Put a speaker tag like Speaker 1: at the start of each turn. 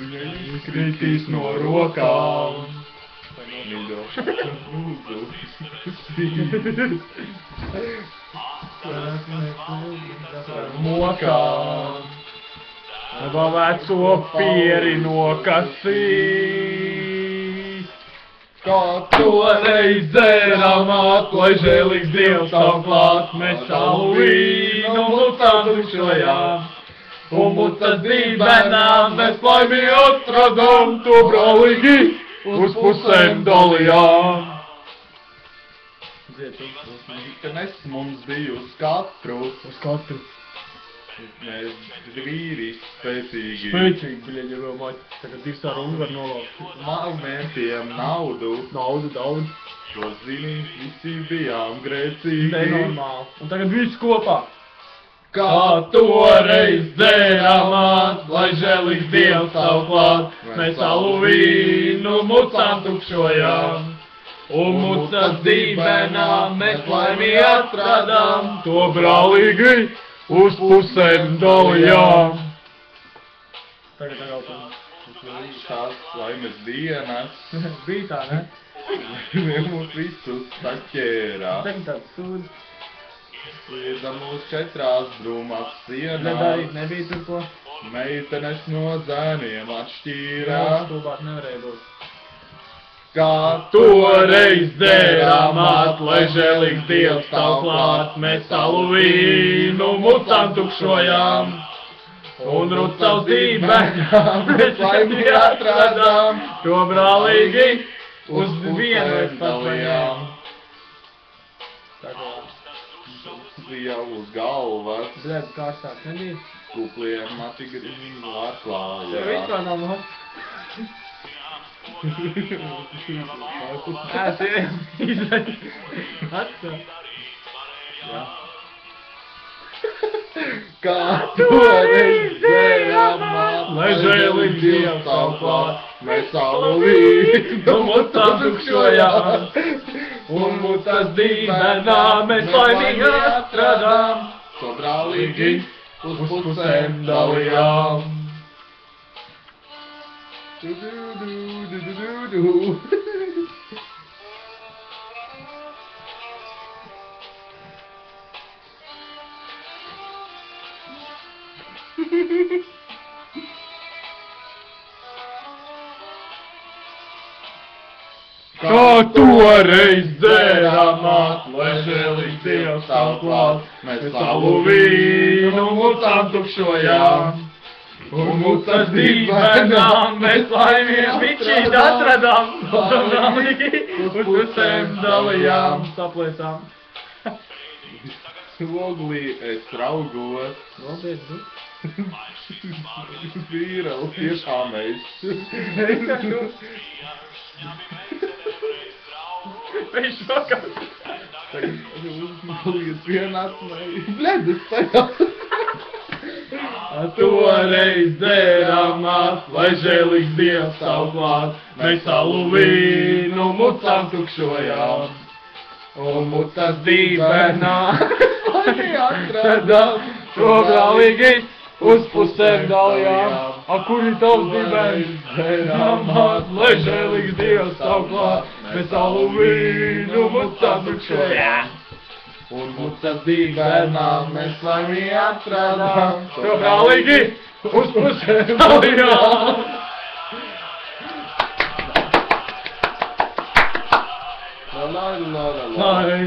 Speaker 1: Viņai kritīs no rokām. Mokām. Laba veco pieri nokasīs. Kā toreiz dzērām atklāj žēlīgs Dievs savu klāt, mēs savu vīnu mucām tukšojām. Un mucas dībenām mēs laimīgi atradām, to brālīgi uz pusēm dalījām. Ka nes mums bija uz katru. Uz katru. Mēs vīri spēcīgi. Spēcīgi, biļeļi, vēl maķi. Tagad 2 ar un var nolaukt. Malmētiem naudu. Naudu daudz. Šo ziniņus visi bijām grēcīgi. Nenormāli. Un tagad viss kopā. Kā toreiz dzērām lai žēlīgs Dievs savu klāt, mēs savu vīnu mucām tukšojām. Un mucas dībenām mēs laimīgi atradām, to brālīgi uz pusēm dalījām. Tagad tās laimes dienas. Bija tā, ne? Mūs visus saķērā. Tagad tāds sūdz. Slieda mūs 4 drūmās sienās. Nebija tur ko? Meitenes no zēniem atšķīrās. Stulbāk nevarēja būt. Kā toreiz dzērām lai žēlīgs Dievs savu klāt, mēs savu vīnu mucām tukšojām. Un rucavs dībenām mēs laimīgi atradām, to brālīgi uz vienu dalījām. Jau uz galvas. Bļēd, kārstāk nebija? Kupliem mati grīnu atklājā. Tev vispār nav mati. Izraļ. Atstā. Jā. Kā toreiz dzērām lai žēlīgs Dievs savu klāt, mēs savu vīnu mucām tukšojām. Un mucas dībenām mēs laimīgi atradām, to brālīgi uz pusēm dalījām. Kā toreiz dzērām lai žēlīgs Dievs savu klāt, mēs savu vīnu mucām tukšojām. Un mucas dībenām mēs laimīgi bičīt atradām, to brālīgi uz pusēm dalījām. Saplēsām. Soglī es raugos. Nopiet, nu? Vīreli tiešām es. Viņš šokās. Tagad uzmalies vienās meitas. Bļedas tajā. Toreiz dzērām lai žēlīgs Dievs savu klāt, mēs savu vīnu mucām tukšojām. Un mucas dībenām laimīgi atradām, to brālīgi uz pusēm dalījām. A kur ir tavs dībenis? Dzērām lai žēlīgs Dievs savu klāt, mēs savu vīnu mucām tukšojām. Un mucas dībenām mēs laimīgi atradām, to brālīgi uz pusēm dalījām. La la la la la.